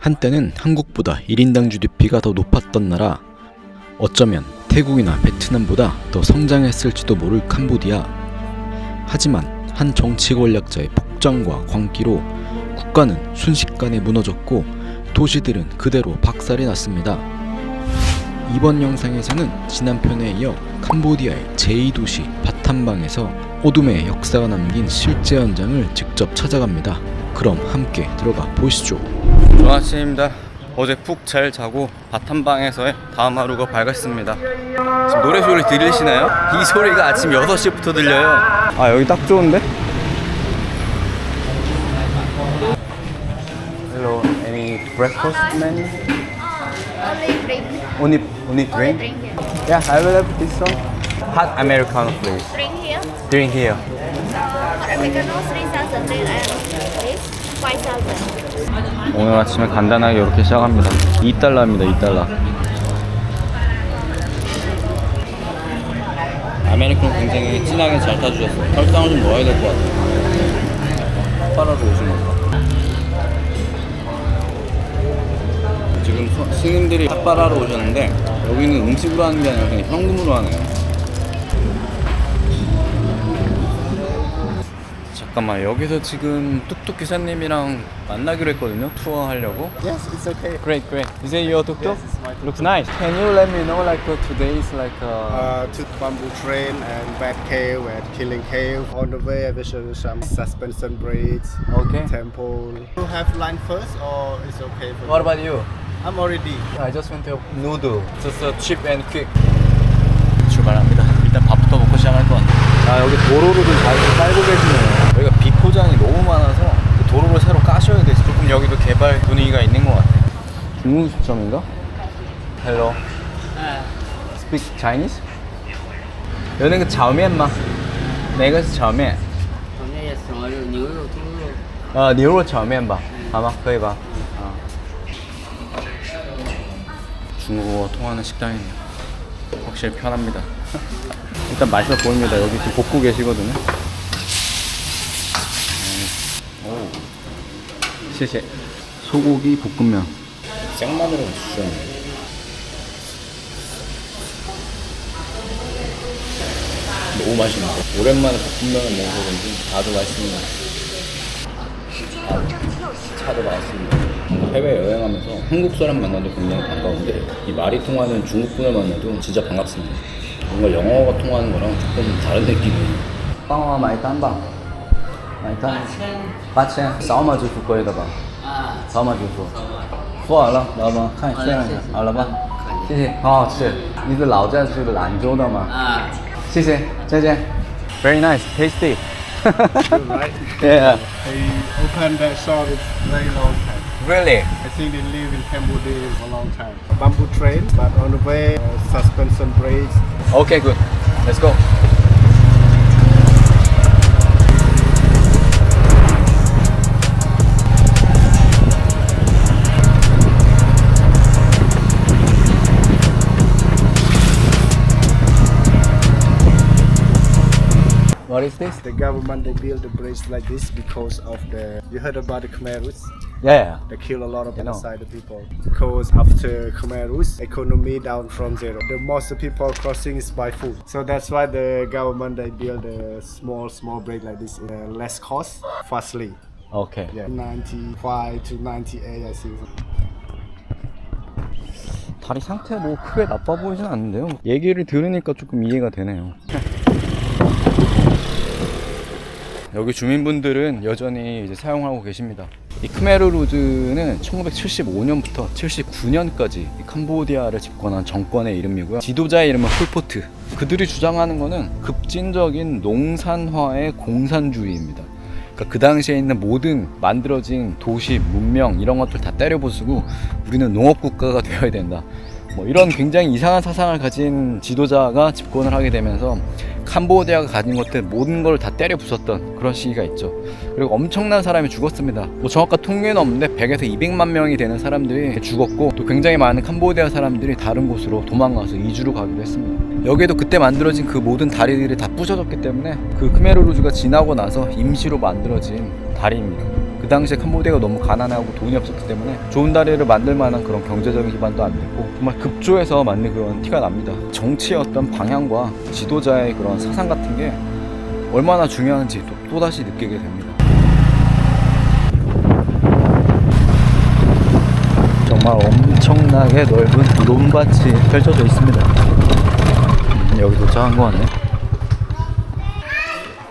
한때는 한국보다 1인당 GDP가 더 높았던 나라, 어쩌면 태국이나 베트남보다 더 성장했을지도 모를 캄보디아. 하지만 한 정치 권력자의 폭정과 광기로 국가는 순식간에 무너졌고 도시들은 그대로 박살이 났습니다. 이번 영상에서는 지난 편에 이어 캄보디아의 제2도시 바탐방에서 어둠의 역사가 남긴 실제 현장을 직접 찾아갑니다. 그럼 함께 들어가 보시죠. 좋은 아침입니다. 어제 푹 잘 자고 바탐방에서의 다음 하루가 밝았습니다. 지금 노래 소리 들리시나요? 이 소리가 아침 6시부터 들려요. 아, 여기 딱 좋은데? Hello, any breakfast menu? Only drink. Only drink? Drink here. Yeah, I will have this one. Hot Americano, please. Drink here. Drink here. Hot Americano 3,000 drink and this 5,000. 오늘 아침에 간단하게 이렇게 시작합니다. 2달러입니다. 2달러. 아메리카노 굉장히 진하게 잘 타주셨어요. 설탕을 좀 넣어야 될 것 같아요. 핫바라로 오신 건가? 지금 스님들이 핫바라로 오셨는데 여기는 음식으로 하는 게 아니라 그냥 현금으로 하네요. 잠깐만, 여기서 지금 뚝뚝 기사님이랑 만나기로 했거든요. 투어 하려고. Yes, it's okay. Great. Is it your tuk-tuk? Yes, it's my tuk-tuk. Looks nice. Can you let me know today is To Bamboo Train and Bat Cave and Killing Cave. On the way, I will show you some suspension bridge, Okay. temple. You have lunch first, or it's okay for What you? about you? I'm already. I just went to noodle. Just cheap and quick. 출발합니다. 일단 밥부터 먹고 시작할 것 같아요. 아, 여기 도로를 잘 깔고 계시네요. 여기가 비포장이 너무 많아서 도로를 새로 까셔야 돼서 조금 여기도 개발 분위기가 있는 것 같아요. 중국 식점인가? Hello. Speak Chinese? 有那个炒面吗？哪个是炒面？炒面也少肉、牛肉、猪肉。牛肉炒面吧，好吗？可以吧？啊。 중국어 통하는 식당이네요. 확실히 편합니다. 일단 맛있어 보입니다. 여기 지금 볶고 계시거든요. 오, 시시. 소고기 볶음면. 생마늘을 주셨네요. 너무 맛있는데. 오랜만에 볶음면을 먹어서 그런지 아주 맛있습니다. 차도 맛있습니다. 해외 여행하면서 한국 사람 만나도 굉장히 반가운데 이 말이 통하는 중국분을 만나도 진짜 반갑습니다. 뭔가 영어가 통하는 거랑 조금 다른 느낌이에요. 빵와 많이 딴바. 많이 딴. 8,000. 扫码支付可以的吧？扫码支付。付好了，老板看这样好了吧？谢谢，很好吃。你的老家是兰州的吗？谢谢，再见。Very nice, tasty. Good, right? Yeah. They opened that shop it's very long time. Really? I think they live in Cambodia for a long time. Bamboo train, but on the way, suspension bridge. Okay, good. Let's go. What is this? The government they built the bridge like this because of the. You heard about the Khmer Rouge? Yeah. They kill a lot of I know. inside the people. Because after Khmer Rouge, economy down from zero. The most people crossing is by foot. So that's why the government they build a small bridge like this, less cost, fastly. Okay. Yeah, 95 to 98 I think. 다리 상태 뭐 크게 나빠 보이진 않는데요. 얘기를 들으니까 조금 이해가 되네요. 여기 주민분들은 여전히 이제 사용하고 계십니다. 이 크메르루즈는 1975년부터 79년까지 캄보디아를 집권한 정권의 이름이고요. 지도자의 이름은 폴포트. 그들이 주장하는 거는 급진적인 농산화의 공산주의입니다. 그러니까 그 당시에 있는 모든 만들어진 도시, 문명 이런 것들 다 때려부수고 우리는 농업국가가 되어야 된다. 뭐 이런 굉장히 이상한 사상을 가진 지도자가 집권을 하게 되면서 캄보디아가 가진 것들 모든 걸 다 때려 부쉈던 그런 시기가 있죠. 그리고 엄청난 사람이 죽었습니다. 뭐 정확한 통계는 없는데 100에서 200만 명이 되는 사람들이 죽었고 또 굉장히 많은 캄보디아 사람들이 다른 곳으로 도망가서 이주로 가기도 했습니다. 여기에도 그때 만들어진 그 모든 다리들이 다 부셔졌기 때문에 그 크메르루즈가 지나고 나서 임시로 만들어진 다리입니다. 그 당시에 캄보디아가 너무 가난하고 돈이 없었기 때문에 좋은 다리를 만들 만한 그런 경제적인 기반도 안 됐고 정말 급조해서 만든 그런 티가 납니다. 정치의 어떤 방향과 지도자의 그런 사상 같은 게 얼마나 중요한지 또다시 느끼게 됩니다. 정말 엄청나게 넓은 논밭이 펼쳐져 있습니다. 여기 도착한 것 같네.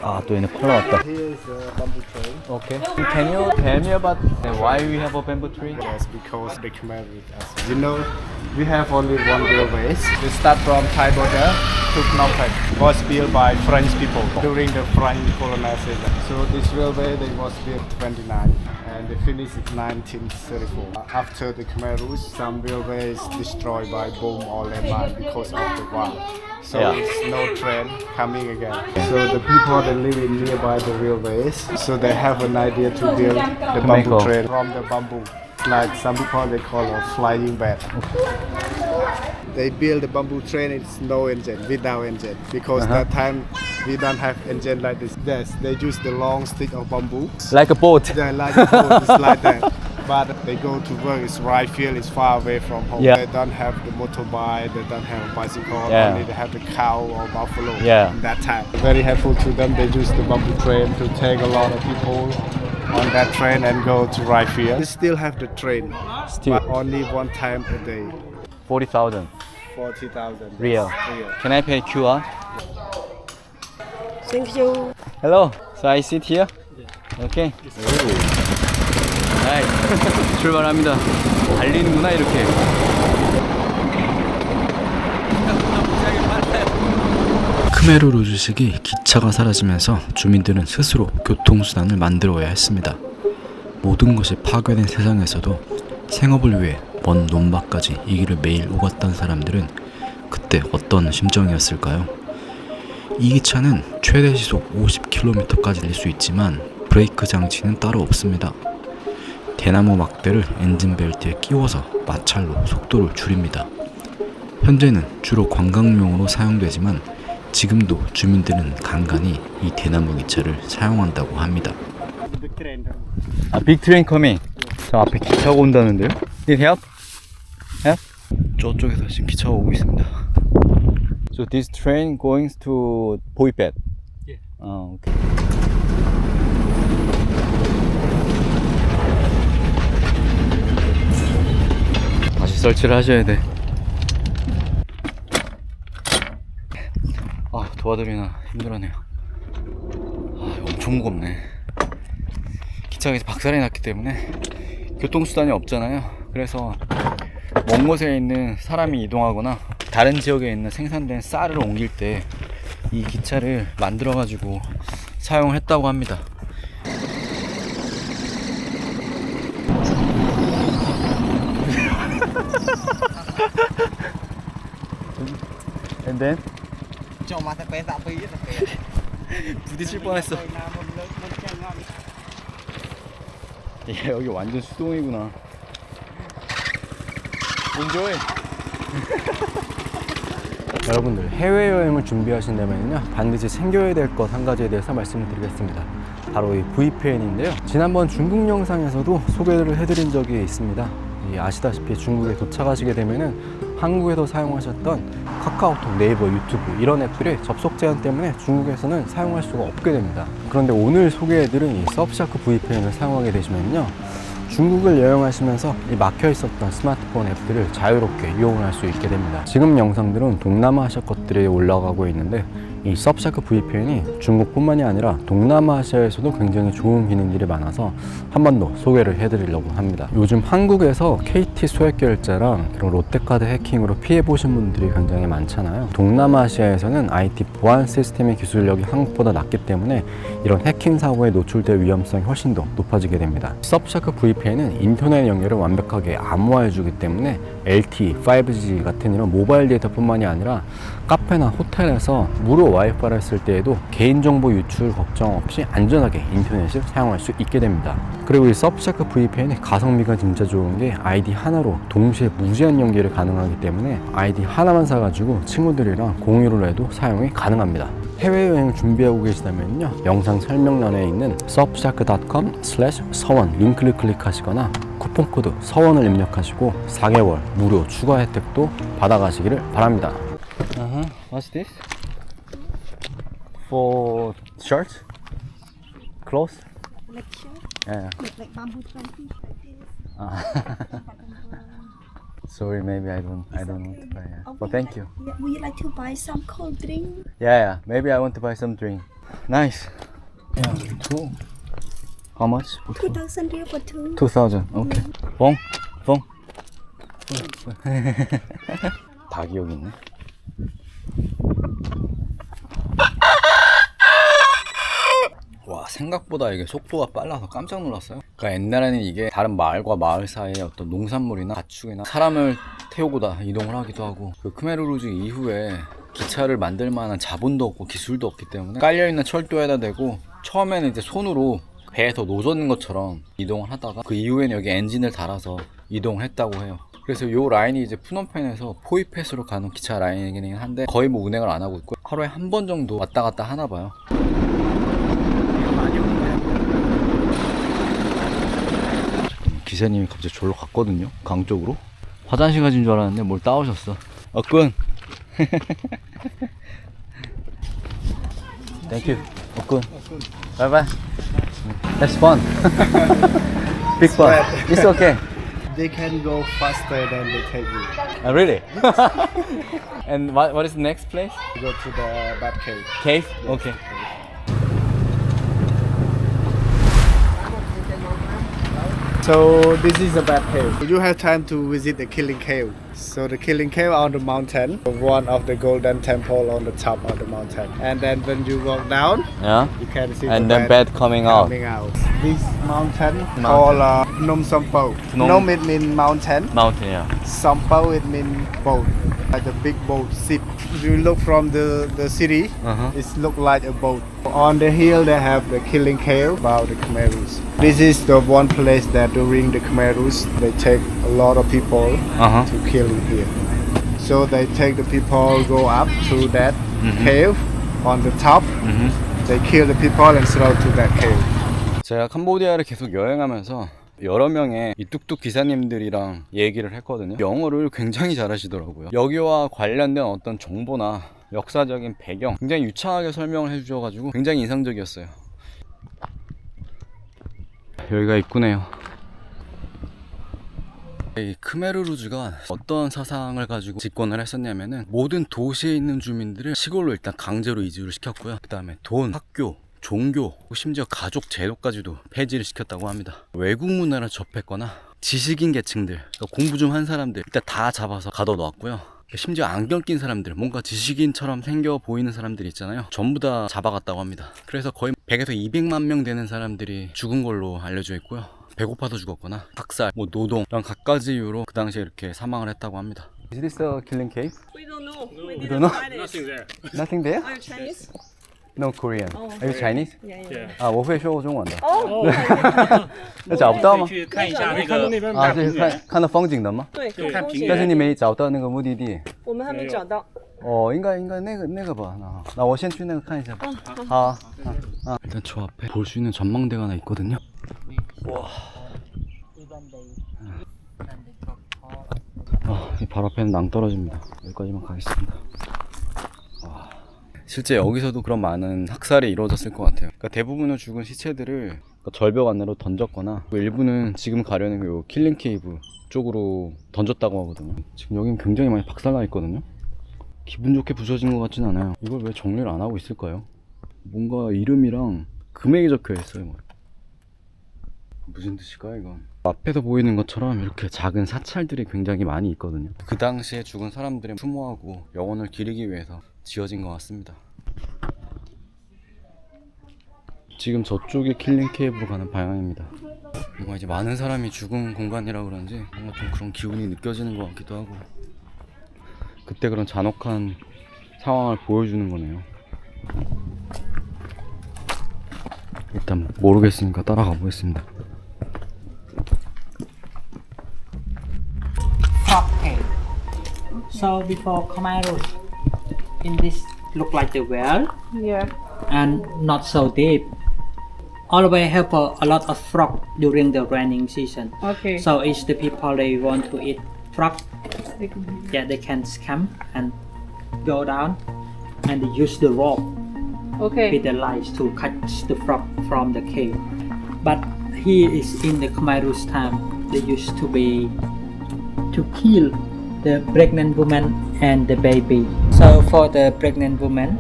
아, 또 얘네 팔러 왔다. Here is a bamboo train. Okay. Can you tell me about why we have a bamboo tree? Yes, because the Khmer with us. You know, we have only one railways. We start from Thai border to Phnom Penh. It was built by French people during the French colonization. So this railway they was built 29 and they finished in 1934. After the Khmer Rouge, some railways destroyed by bomb or landmine because of the war. So Yeah. it's no train coming again. So the people that live in nearby the railways, so they have an idea to build the bamboo Mexico. train from the bamboo. Like some people they call a flying bed. They build the bamboo train, it's no engine, without engine. Because that time we don't have engine like this. Yes, they use the long stick of bamboo. Like a boat. They like the boat, it's like that. But they go to work, it's right field, it's far away from home. Yeah. They don't have the motorbike, they don't have a bicycle, Yeah. only they have the cow or buffalo Yeah. in that time. Very helpful to them, they use the bamboo train to take a lot of people on that train and go to right field. They still have the train, Still. but only one time a day. 40,000 40,000. real. Real. Can I pay QR? Thank you. Hello. So I sit here. Okay. 네. 출발합니다. 달리는구나 이렇게. 크메르루즈식이 기차가 사라지면서 주민들은 스스로 교통수단을 만들어야 했습니다. 모든 것이 파괴된 세상에서도 생업을 위해 먼 논밭까지 이 길을 매일 오갔던 사람들은 그때 어떤 심정이었을까요? 이 기차는 최대 시속 50km까지 낼 수 있지만 브레이크 장치는 따로 없습니다. 대나무 막대를 엔진 벨트에 끼워서 마찰로 속도를 줄입니다. 현재는 주로 관광용으로 사용되지만 지금도 주민들은 간간히 이 대나무 기차를 사용한다고 합니다. 아, 빅 트레인 커밍. 저 앞에 기차가 온다는데요? Need help? Help? 저쪽에서 지금 기차가 오고 있습니다. So this train going to Poipet? Yeah. Okay. 다시 설치를 하셔야 돼. 아, 도와드리나 힘들어네요. 아, 이거 엄청 무겁네. 기차가 이제 박살이 났기 때문에 교통수단이 없잖아요. 그래서 먼 곳에 있는 사람이 이동하거나 다른 지역에 있는 생산된 쌀을 옮길 때 이 기차를 만들어 가지고 사용을 했다고 합니다. And then 부딪힐 뻔했어. 야, 여기 완전 수동이구나. Enjoy. 여러분들 해외여행을 준비하신다면요 반드시 챙겨야 될 것 한 가지에 대해서 말씀을 드리겠습니다. 바로 이 VPN인데요. 지난번 중국 영상에서도 소개를 해드린 적이 있습니다. 아시다시피 중국에 도착하시게 되면은 한국에서 사용하셨던 카카오톡, 네이버, 유튜브 이런 앱들의 접속 제한 때문에 중국에서는 사용할 수가 없게 됩니다. 그런데 오늘 소개해드린 이 서브샤크 VPN을 사용하게 되시면요 중국을 여행하시면서 이 막혀 있었던 스마트폰 앱들을 자유롭게 이용을 할 수 있게 됩니다. 지금 영상들은 동남아시아 것들이 올라가고 있는데 이 서브샤크 VPN이 중국뿐만이 아니라 동남아시아에서도 굉장히 좋은 기능들이 많아서 한 번 더 소개를 해드리려고 합니다. 요즘 한국에서 KT 소액결제랑 그런 롯데카드 해킹으로 피해보신 분들이 굉장히 많잖아요. 동남아시아에서는 IT 보안 시스템의 기술력이 한국보다 낮기 때문에 이런 해킹 사고에 노출될 위험성이 훨씬 더 높아지게 됩니다. 서브샤크 VPN은 인터넷 연결을 완벽하게 암호화해주기 때문에 LTE, 5G 같은 이런 모바일 데이터뿐만이 아니라 카페나 호텔에서 무료 와이파이를 쓸 때에도 개인정보 유출 걱정 없이 안전하게 인터넷을 사용할 수 있게 됩니다. 그리고 이 서브샤크 VPN의 가성비가 진짜 좋은 게 아이디 하나로 동시에 무제한 연결이 가능하기 때문에 아이디 하나만 사가지고 친구들이랑 공유를 해도 사용이 가능합니다. 해외여행 준비하고 계시다면요, 영상 설명란에 있는 subshark.com/서원 링크를 클릭하시거나 쿠폰코드 서원을 입력하시고 4개월 무료 추가 혜택도 받아가시기를 바랍니다. What's this? For shirts? Clothes? Like sure. Yeah. Like bamboo twenty. Sorry, maybe I don't want to buy. Yeah. But thank you. Yeah, would you like to buy some cold drink? Yeah. Maybe I want to buy some drink. Nice. Yeah, two. How much? 2,000 real for two. 2,000. Okay. 봉. 닭이 여기 있네. 와, 생각보다 이게 속도가 빨라서 깜짝 놀랐어요. 그러니까 옛날에는 이게 다른 마을과 마을 사이에 어떤 농산물이나 가축이나 사람을 태우고 다 이동을 하기도 하고, 그 크메르루즈 이후에 기차를 만들 만한 자본도 없고 기술도 없기 때문에 깔려있는 철도에다 대고 처음에는 이제 손으로 배에서 노젓는 것처럼 이동을 하다가 그 이후에는 여기 엔진을 달아서 이동을 했다고 해요. 그래서 이 라인이 이제 푸놈펜에서 포이펫으로 가는 기차 라인이긴 한데 거의 뭐 운행을 안 하고 있고 하루에 한 번 정도 왔다 갔다 하나 봐요. 기사님이 갑자기 졸로 갔거든요. 강 쪽으로. 화장실 가신 줄 알았는데 뭘 따오셨어. 어끈. Thank you. 어끈. Bye bye. That's fun. Big fun. It's okay. They can go faster than they take you. Really? And what is the next place? You go to the bat cave. Cave? Okay. So this is a bat cave. You have time to visit the Killing Cave. So the Killing Cave on the mountain, one of the golden temple on the top of the mountain. And then when you walk down, Yeah. you can see And the then bed coming out. coming out. This mountain called Phnom Sompo. Phnom- Phnom it means mountain. Mountain, yeah. Sompo it means boat, like a big boat ship. If you look from the city, it look like a boat. On the hill they have the Killing Cave about the Khmerus. This is the one place that during the Khmerus they take a lot of people Uh-huh. to kill here. So they take the people go up to that cave on the top. They kill the people and throw to that cave. 제가 캄보디아를 계속 여행하면서 여러 명의 이 뚝뚝 기사님들이랑 얘기를 했거든요. 영어를 굉장히 잘하시더라고요. 여기와 관련된 어떤 정보나 역사적인 배경 굉장히 유창하게 설명을 해주셔가지고 굉장히 인상적이었어요. 여기가 입구네요. 이 크메르루즈가 어떤 사상을 가지고 집권을 했었냐면은 모든 도시에 있는 주민들을 시골로 일단 강제로 이주를 시켰고요. 그 다음에 돈, 학교, 종교, 심지어 가족 제도까지도 폐지를 시켰다고 합니다. 외국 문화를 접했거나 지식인 계층들, 그러니까 공부 좀 한 사람들 일단 다 잡아서 가둬 놓았고요. 심지어 안경 낀 사람들, 뭔가 지식인처럼 생겨 보이는 사람들 있잖아요. 전부 다 잡아갔다고 합니다. 그래서 거의 100에서 200만 명 되는 사람들이 죽은 걸로 알려져 있고요. 배고파서 죽었거나 학살, 뭐 노동 이런 갖가지 이유로 그 당시에 이렇게 사망을 했다고 합니다. Is this the killing cave? We don't know. We don't know? Nothing there. Nothing there? Are you Chinese? No Korean. Are you Chinese? Yeah, yeah. 啊，我会说中文的。哦，那找不到吗？去看一下那个啊，这是看到风景的吗？对，就看平风景但是你没找到那个目的地。我们还没找到。哦，应该那个吧。那我先去那个看一下吧。好。일단 저 앞에 볼 수 있는 전망대가 하나 있거든요. 와. 이 바로 앞에는 낭떠러지입니다. 여기까지만 가겠습니다. 와. 실제 여기서도 그런 많은 학살이 이루어졌을 것 같아요. 그러니까 대부분의 죽은 시체들을 절벽 안으로 던졌거나 일부는 지금 가려는 요 킬링 케이브 쪽으로 던졌다고 하거든요. 지금 여긴 굉장히 많이 박살나 있거든요. 기분 좋게 부서진 것 같진 않아요. 이걸 왜 정리를 안 하고 있을까요? 뭔가 이름이랑 금액이 적혀 있어요. 무슨 뜻일까 이건? 앞에서 보이는 것처럼 이렇게 작은 사찰들이 굉장히 많이 있거든요. 그 당시에 죽은 사람들의 추모하고 영혼을 기리기 위해서 지어진 것 같습니다. 지금 저쪽이 킬링 케이브로 가는 방향입니다. 뭔가 이제 많은 사람이 죽은 공간이라 그런지 뭔가 좀 그런 기운이 느껴지는 것 같기도 하고, 그때 그런 잔혹한 상황을 보여주는 거네요. 일단 모르겠으니까 따라가 보겠습니다. Frog cave. So before Khmer Rouge, in this look like the well Yeah. and not so deep. Always have a lot of frog during the raining season. Okay. So if the people they want to eat frog, They can- yeah, they can scam and go down and they use the rope Okay. with the lines to catch the frog from the cave. But here is in the Khmer Rouge time. They used to be to kill the pregnant woman and the baby. So for the pregnant woman,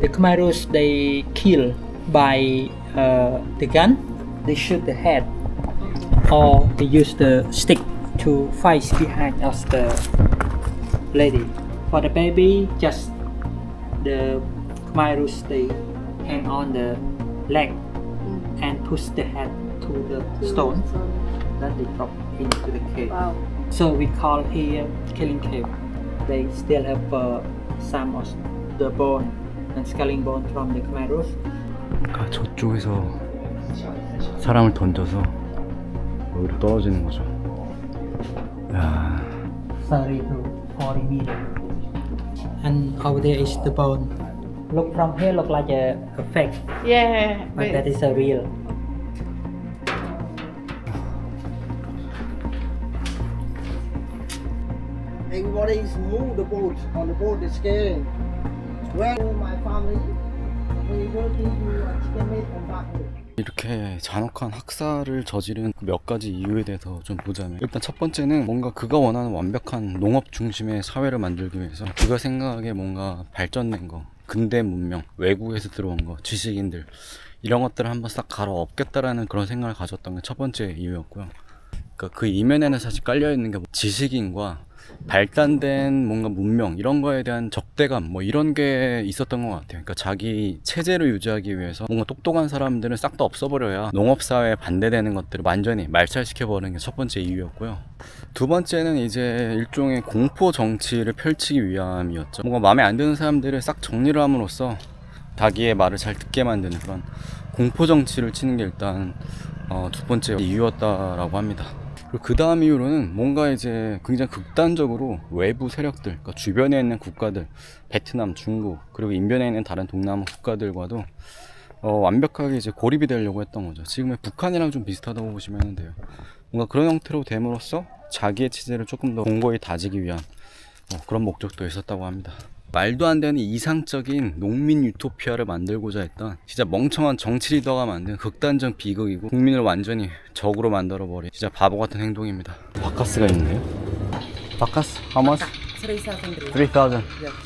the Khmer Rouge they kill by the gun. They shoot the head, or they use the stick to fight behind of the lady. For the baby, just the Khmer Rouge they hang on the leg and push the head to the stone. Then they drop into the cave. Wow. So we call here killing cave. They still have some of the bone and scaling bone from the Khmer Rouge. 그러니까 저쪽에서 사람을 던져서 여기로 떨어지는 거죠. 야, 30 to 40 meters. And over there is the bone. Look from here, look like a fake, Yeah. but that is a real. Everybody move the boat on the boat is scaling. Where my family, we working to chicken meat and duck meat. 이렇게 잔혹한 학살을 저지른 몇 가지 이유에 대해서 좀 보자면, 일단 첫 번째는 뭔가 그가 원하는 완벽한 농업 중심의 사회를 만들기 위해서 그가 생각하기에 뭔가 발전된 거, 근대 문명, 외국에서 들어온 거, 지식인들 이런 것들을 한번 싹 갈아엎겠다라는 그런 생각을 가졌던 게 첫 번째 이유였고요. 그러니까 그 이면에는 사실 깔려있는 게 지식인과 발달된 뭔가 문명 이런 거에 대한 적대감 뭐 이런 게 있었던 것 같아요. 그러니까 자기 체제를 유지하기 위해서 뭔가 똑똑한 사람들은 싹 다 없어버려야 농업사회에 반대되는 것들을 완전히 말살시켜버리는 게 첫 번째 이유였고요. 두 번째는 이제 일종의 공포 정치를 펼치기 위함이었죠. 뭔가 마음에 안 드는 사람들을 싹 정리를 함으로써 자기의 말을 잘 듣게 만드는 그런 공포 정치를 치는 게 일단 두 번째 이유였다라고 합니다. 그리고 그 다음 이유로는 뭔가 이제 굉장히 극단적으로 외부 세력들, 그러니까 주변에 있는 국가들, 베트남, 중국, 그리고 인변에 있는 다른 동남아 국가들과도 완벽하게 이제 고립이 되려고 했던 거죠. 지금의 북한이랑 좀 비슷하다고 보시면 돼요. 뭔가 그런 형태로 됨으로써 자기의 체제를 조금 더 공고히 다지기 위한 그런 목적도 있었다고 합니다. 말도 안 되는 이상적인 농민 유토피아를 만들고자 했던 진짜 멍청한 정치 리더가 만든 극단적 비극이고 국민을 완전히 적으로 만들어버린 진짜 바보 같은 행동입니다. 바카스가 있는데요? 바카스? How much? 3,000.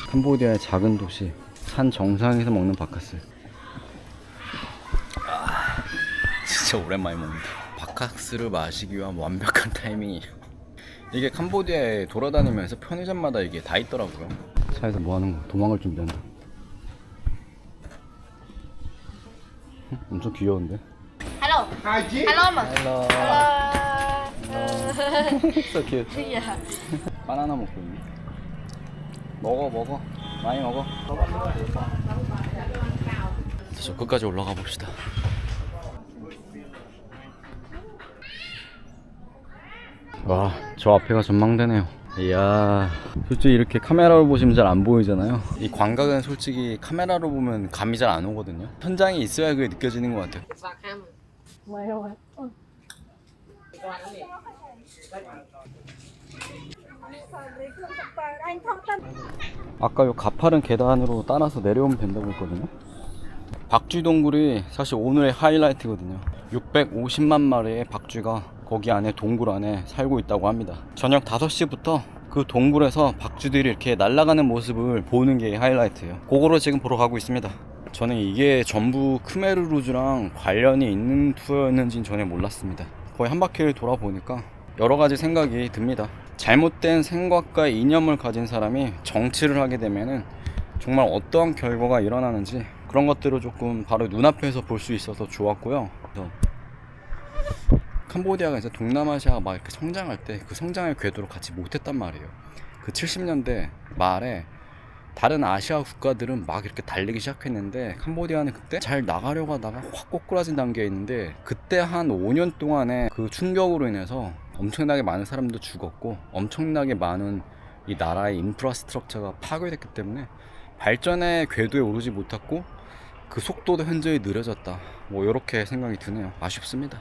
캄보디아의 작은 도시 산 정상에서 먹는 바카스. 진짜 오랜만에 먹는다. 바카스를 마시기 위한 완벽한 타이밍이에요. 이게 캄보디아에 돌아다니면서 편의점마다 이게 다 있더라고요. 차에서 뭐 하는 거? 도망갈 준비한다. 엄청 귀여운데? Hello. Hello mà. Hello. Hello. So cute. Yeah. 바나나 먹고 있네. 먹어. 많이 먹어. 저 끝까지 올라가 봅시다. 와, 저 앞에가 전망대네요. 이야, 솔직히 이렇게 카메라로 보시면 잘 안 보이잖아요. 이 광각은 솔직히 카메라로 보면 감이 잘 안 오거든요. 현장에 있어야 그게 느껴지는 것 같아요. 아까 요 가파른 계단으로 따라서 내려오면 된다고 했거든요. 박쥐 동굴이 사실 오늘의 하이라이트거든요. 650만 마리의 박쥐가 거기 안에 동굴 안에 살고 있다고 합니다. 저녁 5시부터 그 동굴에서 박쥐들이 이렇게 날아가는 모습을 보는 게 하이라이트예요. 그거로 지금 보러 가고 있습니다. 저는 이게 전부 크메르루즈랑 관련이 있는 투어였는지는 전혀 몰랐습니다. 거의 한 바퀴를 돌아보니까 여러 가지 생각이 듭니다. 잘못된 생각과 이념을 가진 사람이 정치를 하게 되면은 정말 어떠한 결과가 일어나는지 그런 것들을 조금 바로 눈앞에서 볼 수 있어서 좋았고요. 그래서 캄보디아가 이제 동남아시아가 막 이렇게 성장할 때 그 성장의 궤도를 같이 못했단 말이에요. 그 70년대 말에 다른 아시아 국가들은 막 이렇게 달리기 시작했는데 캄보디아는 그때 잘 나가려고 하다가 확 꼬꾸라진 단계에 있는데 그때 한 5년 동안에 그 충격으로 인해서 엄청나게 많은 사람도 죽었고 엄청나게 많은 이 나라의 인프라스트럭처가 파괴됐기 때문에 발전의 궤도에 오르지 못했고 그 속도도 현저히 느려졌다. 뭐 이렇게 생각이 드네요. 아쉽습니다.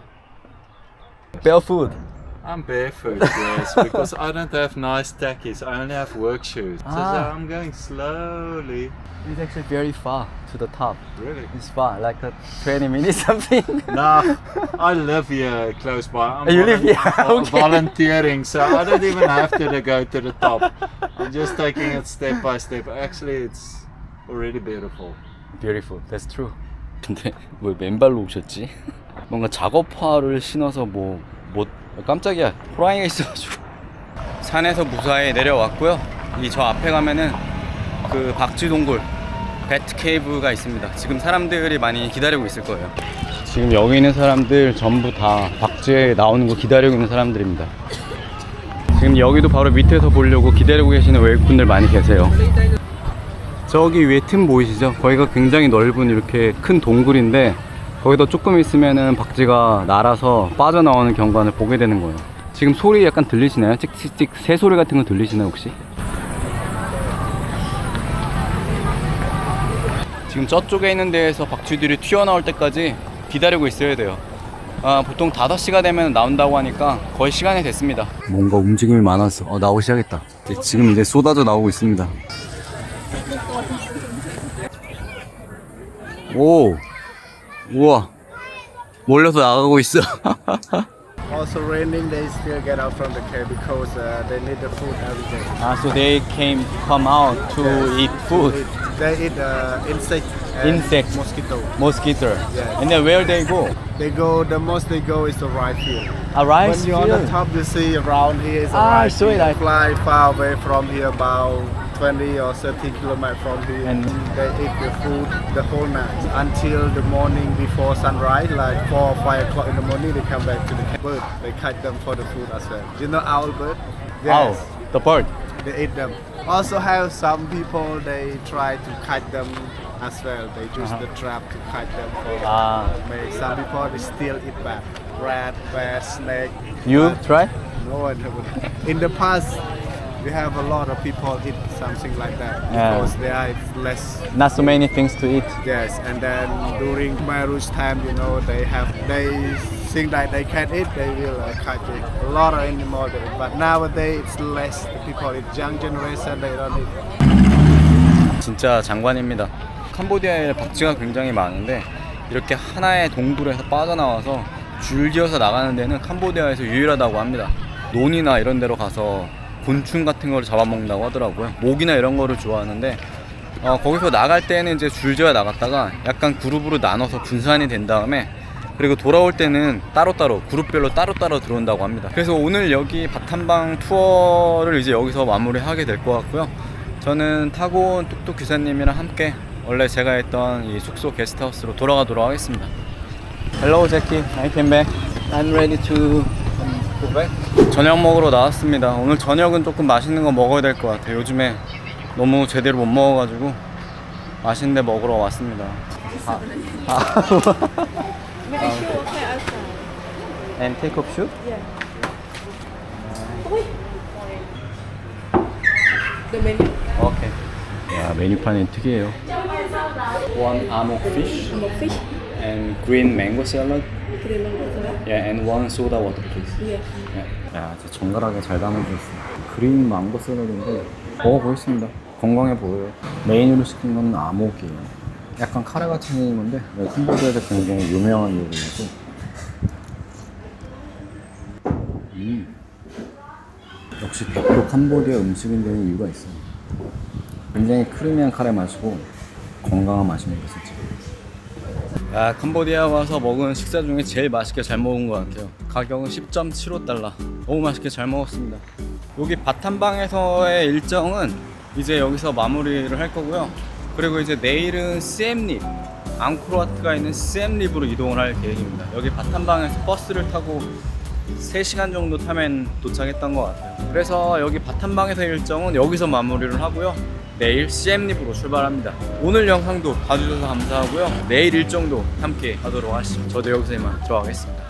Barefoot. I'm barefoot, yes, because I don't have nice tackies. I only have work shoes. So I'm going slowly. It's actually very far to the top. Really? It's far, like 20 minutes something. No, I live here close by. I'm You live here? Okay. volunteering, so I don't even have to go to the top. I'm just taking it step by step. Actually, it's already beautiful. Beautiful, that's true. 근데 왜 맨발로 오셨지? 뭔가 작업화를 신어서 뭐 깜짝이야, 호랑이가 있어가지고. 산에서 무사히 내려왔고요. 이 저 앞에 가면은 그 박쥐동굴 배트 케이브가 있습니다. 지금 사람들이 많이 기다리고 있을 거예요. 지금 여기 있는 사람들 전부 다 박쥐에 나오는 거 기다리고 있는 사람들입니다. 지금 여기도 바로 밑에서 보려고 기다리고 계시는 외국분들 많이 계세요. 저기 위에 틈 보이시죠? 거기가 굉장히 넓은 이렇게 큰 동굴인데 거기다 조금 있으면은 박쥐가 날아서 빠져나오는 경관을 보게 되는 거예요. 지금 소리 약간 들리시나요? 찍찍찍 새 소리 같은 거 들리시나요 혹시? 지금 저쪽에 있는 데에서 박쥐들이 튀어나올 때까지 기다리고 있어야 돼요. 보통 5시가 되면 나온다고 하니까 거의 시간이 됐습니다. 뭔가 움직임이 많아서 나오기 시작했다. 지금 이제 쏟아져 나오고 있습니다. 오, 우와, 몰려서 나가고 있어. Also raining, they still get out from the cave because they need the food every day. So they come out to eat food. They eat insect. Insect. Mosquito. Yes. And then where they go? They go. The most they go is the rice field. A rice When you're on the top, you see around here is a rice so field. like- Fly far away from here, about 20 or 30 kilometers from here. And- they eat the food the whole night until the morning before sunrise, like 4 or 5 o'clock in the morning. They come back to the bird. They catch them for the food as well. You know owl bird? Owl, the bird. They eat them. Also have some people they try to catch them as well. They use the trap to catch them for meat. Some people they still eat bat, rat, bat, snake. You try? No one. In the past, we have a lot of people eat something like that Yeah. because there is less. Not so many things to eat. Yes, and then during Khmer time, you know, they think that they can eat, they will catch it. A lot of animals, but nowadays it's less. The people, it's young generation, they don't eat. 진짜 장관입니다. 캄보디아에 박쥐가 굉장히 많은데 이렇게 하나의 동굴에서 빠져나와서 줄지어서 나가는 데는 캄보디아에서 유일하다고 합니다. 논이나 이런 데로 가서 곤충 같은 거를 잡아먹는다고 하더라고요. 모기나 이런 거를 좋아하는데 거기서 나갈 때는 이제 줄지어 나갔다가 약간 그룹으로 나눠서 분산이 된 다음에 그리고 돌아올 때는 따로따로 그룹별로 따로따로 들어온다고 합니다. 그래서 오늘 여기 바탐방 투어를 이제 여기서 마무리하게 될 것 같고요. 저는 타고 온 뚝뚝 기사님이랑 함께 원래 제가 했던 이 숙소 게스트하우스로 돌아가도록 하겠습니다. Hello Jackie, I came back. I'm ready to go back. 저녁 먹으러 나왔습니다. 오늘 저녁은 조금 맛있는 거 먹어야 될 것 같아요. 요즘에 너무 제대로 못 먹어가지고 맛있는 데 먹으러 왔습니다. And take off shoe? The menu. 오케이. 야, 메뉴판이 특이해요. One amok fish and green mango salad. Yeah, and one soda water, please. Yeah. 야, 진짜 정갈하게 잘 담아주셨어요. 그린 망고 샐러드인데 먹어보겠습니다. 건강해 보여요. 메인으로 시킨 건 아목이에요. 약간 카레같이 생긴 건데 캄보디아에서 굉장히 유명한 요리라고. 역시 100% 캄보디아 음식인 데는 이유가 있어요. 굉장히 크리미한 카레 맛이고 건강한 맛입니다, 진짜. 캄보디아 와서 먹은 식사 중에 제일 맛있게 잘 먹은 것 같아요. 가격은 10.75달러. 너무 맛있게 잘 먹었습니다. 여기 바탐방에서의 일정은 이제 여기서 마무리를 할 거고요. 그리고 이제 내일은 시엠립, 앙코르와트가 있는 시엠립으로 이동을 할 계획입니다. 여기 바탐방에서 버스를 타고 3시간 정도 타면 도착했던 것 같아요. 그래서 여기 바탐방에서 일정은 여기서 마무리를 하고요. 내일 시엠립으로 출발합니다. 오늘 영상도 봐주셔서 감사하고요. 내일 일정도 함께 하도록 하시죠. 저도 여기서 이만 들어가겠습니다.